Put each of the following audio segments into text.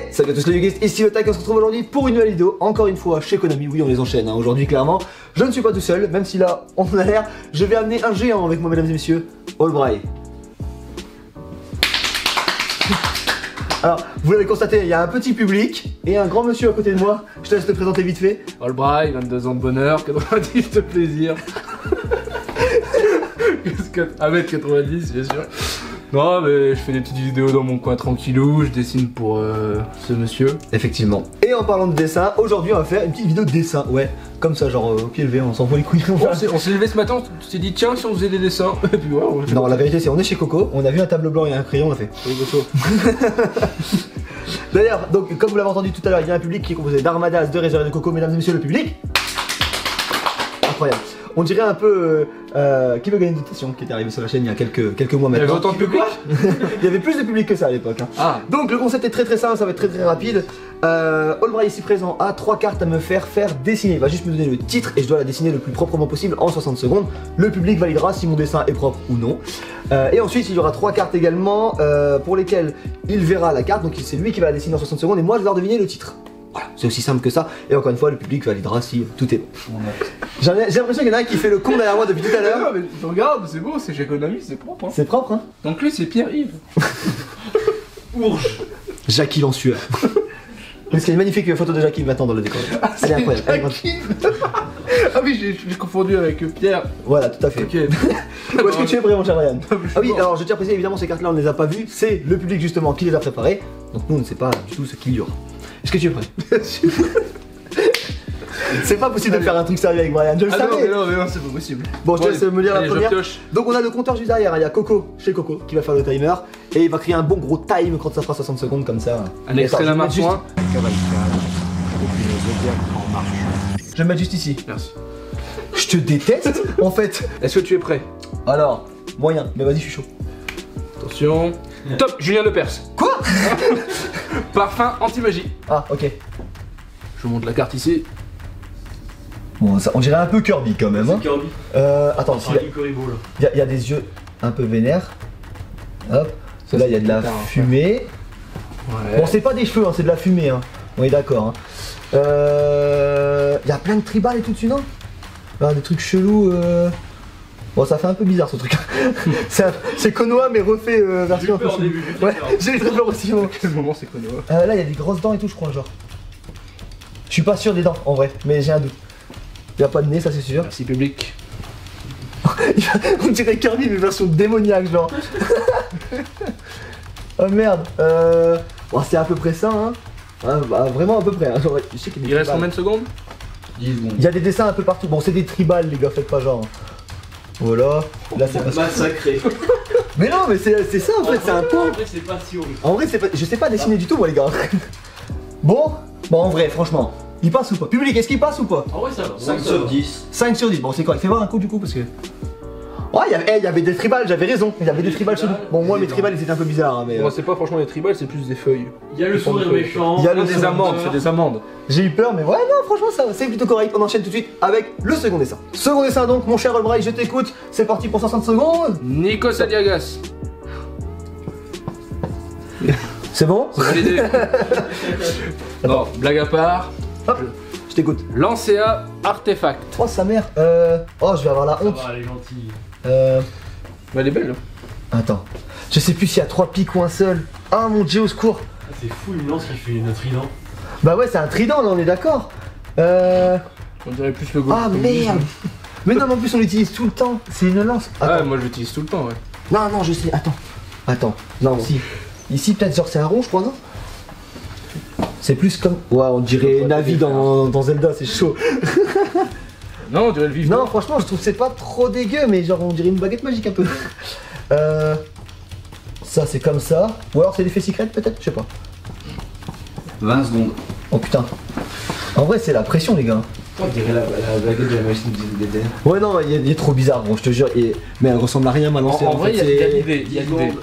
Hey, salut à tous les Yugistes, ici le Tac, on se retrouve aujourd'hui pour une nouvelle vidéo, encore une fois chez Konami, oui on les enchaîne hein. Aujourd'hui clairement, je ne suis pas tout seul, même si là on a l'air, je vais amener un géant avec moi mesdames et messieurs, Allbright. Alors, vous l'avez constaté, il y a un petit public et un grand monsieur à côté de moi, je te laisse te présenter vite fait. Allbright, 22 ans de bonheur, 90 de plaisir. Qu'est-ce que... 1m90 bien sûr. Non mais je fais des petites vidéos dans mon coin tranquillou, je dessine pour ce monsieur. Effectivement. Et en parlant de dessin, aujourd'hui on va faire une petite vidéo de dessin, ouais, comme ça genre au pied levé, on s'en fout les couilles. On s'est levé ce matin, on s'est dit tiens si on faisait des dessins, et puis voilà. Non la vérité c'est on est chez Coco, on a vu un tableau blanc et un crayon, on a fait. Oui, D'ailleurs, donc comme vous l'avez entendu tout à l'heure, il y a un public qui est composé d'Armadas, de Réserve de Coco, mesdames et messieurs le public. Incroyable. On dirait un peu qui veut gagner une invitation qui est arrivé sur la chaîne il y a quelques mois maintenant. Il y avait autant de public. Il y avait plus de public que ça à l'époque hein. Ah. Donc le concept est très simple, ça va être très rapide. Allbright ici présent a 3 cartes à me faire dessiner. Il va juste me donner le titre et je dois la dessiner le plus proprement possible en 60 secondes. Le public validera si mon dessin est propre ou non. Et ensuite il y aura 3 cartes également pour lesquelles il verra la carte. Donc c'est lui qui va la dessiner en 60 secondes et moi je vais leur deviner le titre. Voilà, c'est aussi simple que ça. Et encore une fois, le public validera si tout est bon. J'ai l'impression qu'il y en a un qui fait le con derrière moi depuis tout à l'heure. Non mais regarde, c'est beau, c'est chez Konami, c'est propre hein. C'est propre hein. Donc lui c'est Pierre-Yves. Ourge. Jackie en sueur. Parce qu'il y a une magnifique photo de Jackie maintenant dans le décor. Ah, elle est incroyable. Ah oui, j'ai confondu avec Pierre. Voilà, tout à fait. Ok. Où est-ce que tu es prêt mon cher Ryan? Ah oui, alors je tiens à préciser évidemment ces cartes là on ne les a pas vues, c'est le public justement qui les a préparées. Donc nous on ne sait pas du tout ce qu'il y aura. Est-ce que tu es prêt? Bien sûr. C'est pas possible de faire un truc sérieux avec Brian, je le savais. Non, c'est pas possible. Bon, je te laisse me lire la première. Pioche. Donc on a le compteur juste derrière, il y a Coco, chez Coco, qui va faire le timer. Et il va créer un bon gros time quand ça fera 60 secondes comme ça. Un extrait d'un marsouin. Je vais me mettre juste ici. Merci. Je te déteste en fait. Est-ce que tu es prêt? Alors, moyen, mais vas-y, je suis chaud. Attention. Top, Julien Lepers. Quoi? Parfum anti-magie. Ah, ok. Je vous montre la carte ici. Bon, ça, on dirait un peu Kirby quand même. Hein. Kirby. Attends, il y a des yeux un peu vénères. Hop. Ça, là, il y a de la fumée. Ouais. Bon, c'est pas des cheveux, hein, c'est de la fumée. Hein. On est d'accord. Hein. Il y a plein de tribal et tout dessus, non? Là, des trucs chelous. Bon, ça fait un peu bizarre ce truc. C'est Konoha mais refait version un peu chelou. Ouais, j'ai très peur aussi. Moi. À quel moment c'est Konoha? Là, il y a des grosses dents et tout, je crois, genre. Je suis pas sûr des dents en vrai, mais j'ai un doute. Il y a pas de nez, ça c'est sûr. Merci public. On dirait Kirby mais version démoniaque, genre. Oh merde. Bon, c'est à peu près ça, hein. Bah, vraiment à peu près. Hein. Genre, je sais qu'il y a des Il reste tribales. combien de secondes? 10 secondes. Il y a des dessins un peu partout. Bon, c'est des tribales, les gars, faites pas genre. Voilà. Là, c'est pas ça. Massacré. Mais non, mais c'est ça en fait, c'est un point. En vrai, c'est pas si horrible. En vrai, c'est pas... je sais pas dessiner du tout, moi, les gars. Bon, en vrai, franchement, il passe ou pas? Public, est-ce qu'il passe ou pas? En vrai, ça va. 5 sur 10. 5 sur 10. Bon, c'est quoi? Il fait voir un coup du coup parce que. Ouais, il y avait des tribales, j'avais raison. Il y avait des tribales chez nous. Bon, moi, mes tribales, ils étaient un peu bizarres, hein, mais. Moi c'est pas franchement des tribales, c'est plus des feuilles. Il y a le sourire méchant. Il y a Non, des amandes, c'est des amandes. J'ai eu peur, mais ouais, non, franchement, ça, c'est plutôt correct. On enchaîne tout de suite avec le second dessin. Second dessin, donc, mon cher Allbright, je t'écoute. C'est parti pour 60 secondes. Nico Saliagas. C'est bon? C'est validé. Non, blague à part. Hop, je t'écoute. Lancea Artefact. Oh, sa mère. Oh, je vais avoir la Ça honte. va, elle est gentille. Elle est belle. Attends. Je sais plus s'il y a 3 pics ou un seul. Ah, mon dieu, au secours. Ah, c'est fou, une lance qui fait notre trident. Bah ouais, c'est un trident, là, on est d'accord. On dirait plus le go. Ah, merde. Mais non, mais en plus, on l'utilise tout le temps. C'est une lance. Ah, Attends. moi je l'utilise tout le temps, ouais. Non, je sais. Attends. Non, si. Ici, peut-être, genre, c'est un rond, je crois, non? C'est plus comme. Ouais, on dirait Navi dans Zelda, c'est chaud. Non, on dirait le vif. Non, franchement, je trouve que c'est pas trop dégueu, mais genre, on dirait une baguette magique un peu. Ça, c'est comme ça. Ou alors, c'est l'effet secret, peut-être? Je sais pas. 20 secondes. Oh putain. En vrai, c'est la pression, les gars. On dirait la baguette de la machine d'Eden. Ouais, non, il est trop bizarre, bon, je te jure. Mais elle ressemble à rien, ma lance. En vrai, il y a l'idée.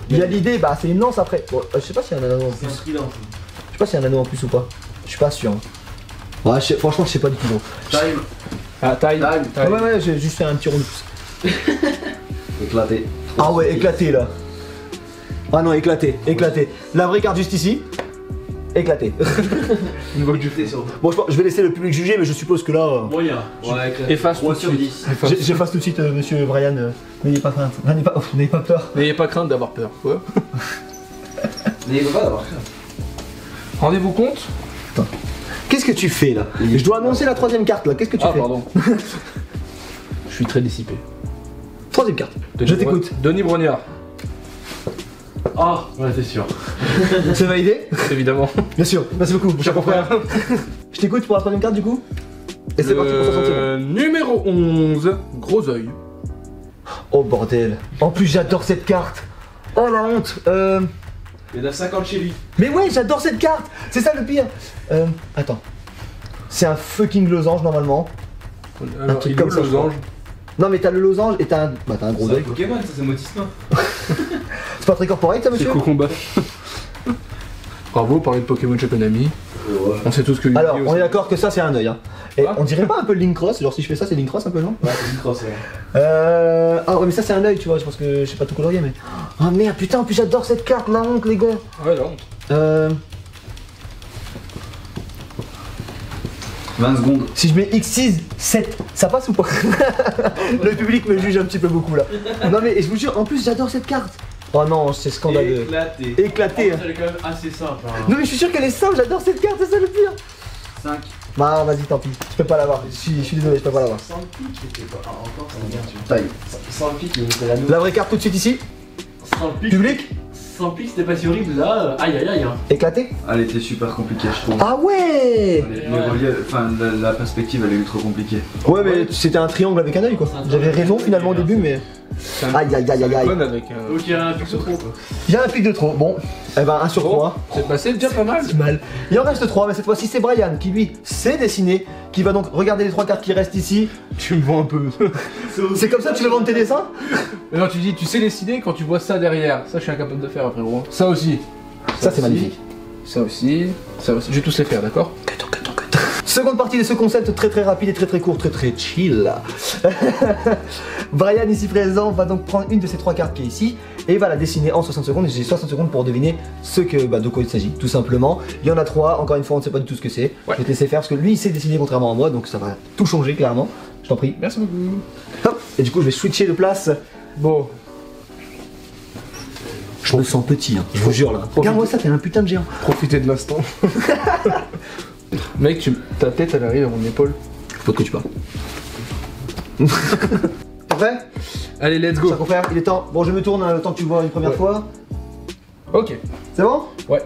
Il y a l'idée, bah, c'est une lance après. Bon, je sais pas s'il y a un anneau en plus. C'est un trident. Je sais pas s'il y a un anneau en plus ou pas. Je suis pas sûr. Hein. Ouais, franchement, je sais pas du tout. Gros. Time. Ah, taille. Ouais, j'ai juste fait un petit rond de plus. Éclaté. Ah ouais, éclaté là. Ah non, éclaté. La vraie carte juste ici. Éclaté. Une fois que tu fais. Bon, je vais laisser le public juger, mais je suppose que là. Moyen. Ouais, Efface tout 3 de sur suite. 10. Efface. J'efface tout de suite, monsieur Brian. N'ayez pas crainte. N'ayez pas peur. N'ayez pas crainte d'avoir peur. Quoi. N'ayez pas d'avoir ça. Rendez-vous compte. Qu'est-ce que tu fais là? Je dois annoncer la troisième carte là. Qu'est-ce que tu Ah fais? pardon. Je suis très dissipé. Troisième carte. Je t'écoute. Denis Brognard. Ah, ouais, c'est sûr. C'est validé? Évidemment. Bien sûr. Merci beaucoup, mon cher confrère. Je t'écoute pour la troisième carte du coup. Et c'est parti pour 60 secondes. Numéro 11. Gros œil. Oh bordel. En plus, j'adore cette carte. Oh la honte. Il y en a 50 chez lui. Mais ouais, j'adore cette carte. C'est ça le pire. Attends. C'est un fucking losange normalement. Alors, truc il comme est où, ça, le je crois. losange. Non mais t'as le losange et t'as un... Bah t'as un gros C'est un œil. Pokémon, ça c'est Motisma. C'est pas très corporate ça C'est monsieur? Cocomba. Bravo, parler de Pokémon chez Konami. On sait tous ce que lui Alors, dit on aussi. est d'accord que ça c'est un œil hein. Et Ah. on dirait pas un peu Link Cross? Genre si je fais ça c'est Link Cross un peu non? Ouais, c'est une crosse, ouais. Ah ouais mais ça c'est un œil tu vois, je pense que je sais pas tout colorier mais... Oh merde putain en plus j'adore cette carte, la honte les gars. Ouais, la honte. 20 secondes. Si je mets X6, 7, ça passe ou pas? Le public me juge un petit peu beaucoup là. Non mais je vous jure, en plus j'adore cette carte. Oh non, c'est scandaleux. Éclaté. Éclaté. Elle est quand même assez simple. Hein. Non mais je suis sûr qu'elle est simple, j'adore cette carte, c'est ça le pire. 5. Bah vas-y tant pis, je peux pas l'avoir, je suis désolé, je peux pas l'avoir. Sans pique, c'était pas. Ah, encore, ça bien sûr. Aïe. Sans pique, c'était la note. La vraie carte tout de suite ici, Sans pique. public, Sans pique, c'était pas si horrible. Là, aïe aïe aïe. Hein. éclaté. Elle était super compliquée, je trouve. Ah ouais. Les reliefs, enfin, la perspective, elle est ultra compliquée. Ouais mais c'était un triangle avec un œil quoi. J'avais raison finalement au début mais... Aïe aïe aïe aïe aïe. Bonne avec un... Donc il y a un pic sur trop quoi. Il y a un pic de trop, bon. Eh ben 1 sur 3. C'est déjà pas mal. C'est mal. Il en reste 3, mais cette fois-ci c'est Brian qui lui sait dessiner, qui va donc regarder les 3 cartes qui restent ici. Tu me vends un peu. C'est comme ça que tu veux vendre tes dessins? Mais non, tu dis, tu sais dessiner quand tu vois ça derrière. Ça, je suis incapable de faire, frérot. Ça aussi. Ça c'est aussi. magnifique. Ça aussi. Ça aussi. Je vais tous les faire, d'accord? Seconde partie de ce concept très rapide et très court, très chill. Brian ici présent va donc prendre une de ces 3 cartes qui est ici et va la dessiner en 60 secondes et j'ai 60 secondes pour deviner ce que, de quoi il s'agit tout simplement. Il y en a 3, encore une fois on ne sait pas du tout ce que c'est. Ouais. Je vais te laisser faire parce que lui il sait dessiner contrairement à moi donc ça va tout changer clairement. Je t'en prie. Merci beaucoup. Hop. Et du coup je vais switcher de place. Bon. Je me sens petit, hein, je vous jure là. Regarde-moi ça, t'es un putain de géant. Profitez de l'instant. Mec, ta tête, elle arrive à mon épaule. Faut que tu parles. Prêt? Allez, let's go. Cher confrère, il est temps. Bon, je me tourne le temps que tu vois une première Ouais. fois. Ok. C'est bon? Ouais.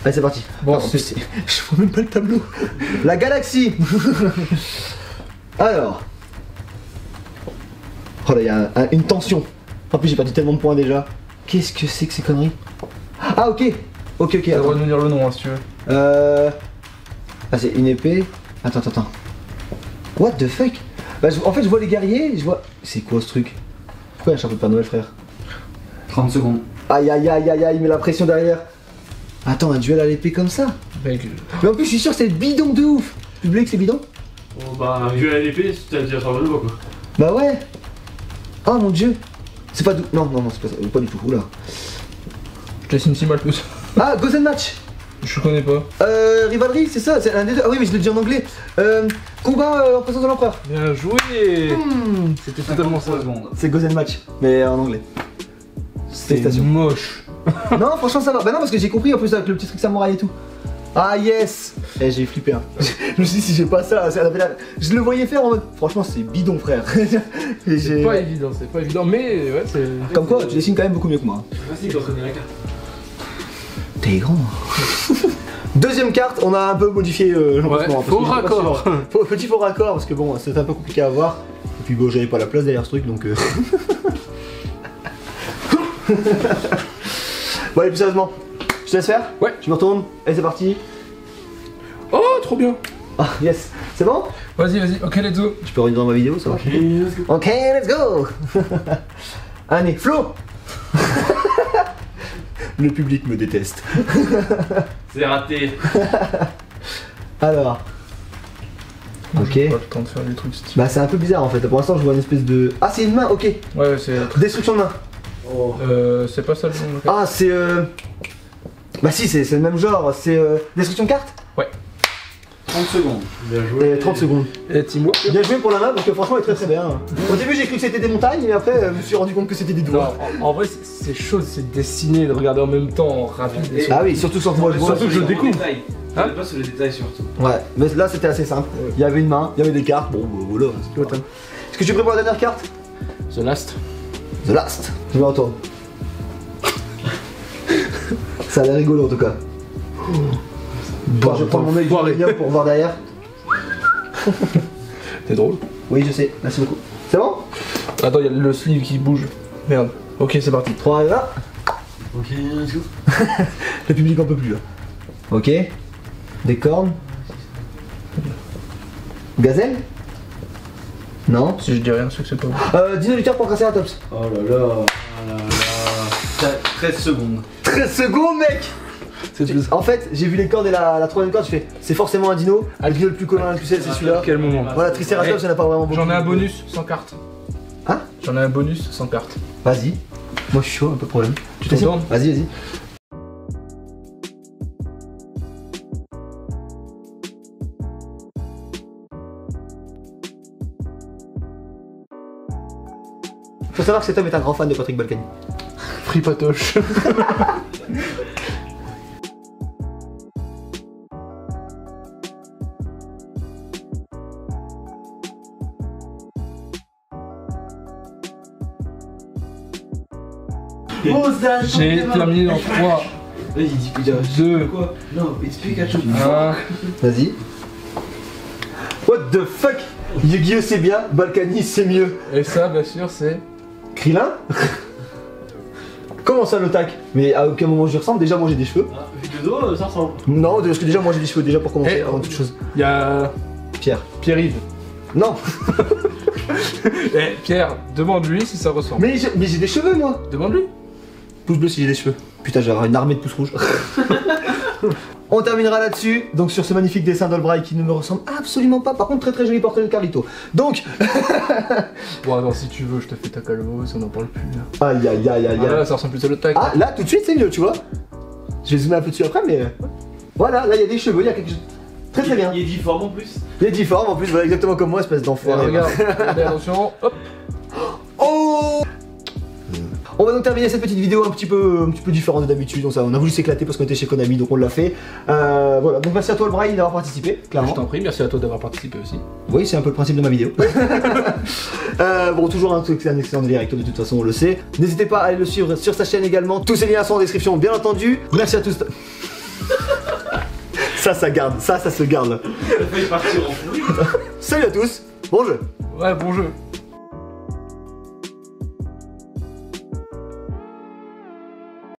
Allez, c'est parti. Bon, Ah, en plus, je vois même pas le tableau. La galaxie. Alors. Oh là, il y a une tension. En plus, j'ai perdu tellement de points déjà. Qu'est-ce que c'est que ces conneries? Ah, ok. Ok, T'as le attends. droit de nous dire le nom, hein, si tu veux. Ah, c'est une épée. Attends. What the fuck? Bah, en fait, je vois les guerriers, je vois. C'est quoi ce truc? Pourquoi il y a un chapeau de Père Noël, frère? 30 secondes. Aïe, il met la pression derrière. Attends, un duel à l'épée comme ça? Mec, Mais en plus, je suis sûr que c'est bidon de ouf. Public, c'est bidon? Bon bah, vu à l'épée, t'as déjà ça de quoi. Bah ouais. Oh mon dieu. C'est pas non, c'est pas du tout. Oula. je dessine si mal plus. Ah, Gozen Match. Je connais pas. Rivalry, c'est ça, c'est un des deux. Ah oui, mais je l'ai dit en anglais. Combat en présence de l'empereur. Bien joué. C'était totalement ça. 53 secondes. C'est Gozen Match, mais en anglais. C'est Félicitations. moche. Non, franchement, ça va. Bah non, parce que j'ai compris en plus avec le petit truc samouraï et tout. Ah yes. Eh, j'ai flippé. Hein. Je me suis dit, si j'ai pas ça, je le voyais faire en mode. Franchement, c'est bidon, frère. Et C'est pas évident, mais ouais, c'est. Comme quoi, tu dessines quand même beaucoup mieux que moi. Facile quand on connaît la carte. T'es grand. Deuxième carte, on a un peu modifié l'emplacement. faux raccord. Petit faux raccord, parce que bon, c'est un peu compliqué à voir. Et puis bon, j'avais pas la place derrière ce truc, donc... Bon, allez, plus sérieusement, je te laisse faire? Ouais. Tu me retournes? Allez, c'est parti. Oh, trop bien. Ah, yes. C'est bon? Vas-y, ok, let's go. Tu peux revenir dans ma vidéo, ça va? Ok, let's go. Allez, Flo. Le public me déteste. C'est raté. Alors... Ok. J'ai pas le temps de faire des trucs stylés. Bah c'est un peu bizarre en fait, pour l'instant je vois une espèce de... Ah c'est une main, ok. Ouais, c'est. Destruction de main. Oh. C'est pas ça le nom. Ah c'est Bah si, c'est le même genre, c'est destruction de cartes. 30 secondes. Bien joué. 30 secondes. Et teamwork. Bien joué pour la main parce que franchement elle est très bien. Au début j'ai cru que c'était des montagnes et après je me suis rendu compte que c'était des Non, doigts. en vrai, c'est chaud, c'est de dessiner, de regarder en même temps, rapide. Et Ah oui, surtout sans que moi je vois. Surtout que je découvre. Hein pas sur les détails surtout. Ouais, mais là c'était assez simple. Il y avait une main, il y avait des cartes, bon bah, voilà. c'est pas grave. Est-ce que tu prépares la dernière carte? The Last. The Last. Je vais entendre. Ça a l'air rigolo en tout cas. Bon, je prends mon œil Foiré. pour voir derrière. C'est drôle. Oui, je sais, merci beaucoup. C'est bon? Attends, il y a le sleeve qui bouge. Merde. Ok, c'est parti. 3 là. Ok, let's go. Le public en peut plus là. Ok. Des cornes. Gazelle? Non. Si je dis rien, c'est que c'est pas bon. Dino lutteur pour Triceratops. Oh là là. Oh là là. 13 secondes. 13 secondes, mec! C'est tout. En fait, j'ai vu les cornes et la troisième corde, je fais c'est forcément un dino. Le dino le plus commun, le plus célèbre, c'est celui-là. Quel moment. Voilà, Triceratops, il n'y en a pas vraiment beaucoup. J'en ai un bonus sans carte. Hein? J'en ai un bonus sans carte. Vas-y. Moi je suis chaud, un peu de problème. Tu t'en tournes? Vas-y, vas-y. Faut savoir que cet homme est un grand fan de Patrick Balkany. Free patoche. J'ai terminé dans 3, Vas-y, dis Pikachu. 2, Quoi? Non, it's Pikachu. 1. Vas-y. What the fuck? Yu-Gi-Oh c'est bien, Balkany c'est mieux. Et ça, bien sûr, c'est. Krillin? Comment ça le tac? Mais à aucun moment j'y ressemble, déjà moi j'ai des cheveux. Ah, vu de dos, ça ressemble. Non, parce que déjà moi j'ai des cheveux, déjà pour commencer, Eh, avant toute chose. Il y a. Pierre. Pierre-Yves. Non, Eh, Pierre, demande-lui si ça ressemble. mais j'ai des cheveux moi. Demande-lui. Pouce bleu si j'ai des cheveux. Putain, j'ai une armée de pouces rouges. On terminera là-dessus, donc sur ce magnifique dessin d'Olbray qui ne me ressemble absolument pas. Par contre, très très joli portrait de Carlito. Donc, Bon, alors si tu veux, je te fais ta calvo, ça n'en parle plus. Là. aïe aïe aïe aïe Ah, là, aïe. ça ressemble plus à le tac. Ah, là tout de suite c'est mieux, tu vois. Je vais zoomer un peu dessus après, mais voilà, là il y a des cheveux, il y a quelque chose. Très très bien. Il est difforme en plus. Il est difforme en plus, voilà exactement comme moi, espèce Et d'enfoiré. regarde, regardez, attention, hop. Oh! On va donc terminer cette petite vidéo un petit peu différente de d'habitude. On a voulu s'éclater parce qu'on était chez Konami, donc on l'a fait. Voilà, donc merci à toi, Olbray, d'avoir participé, Je clairement. t'en prie, merci à toi d'avoir participé aussi. Oui, c'est un peu le principe de ma vidéo. Bon, toujours un excellent direct, de toute façon, on le sait. N'hésitez pas à aller le suivre sur sa chaîne également. Tous ces liens sont en description, bien entendu. Merci à tous. Ça garde, ça se garde. Il a failli partir en fou. Salut à tous, bon jeu. Ouais, bon jeu.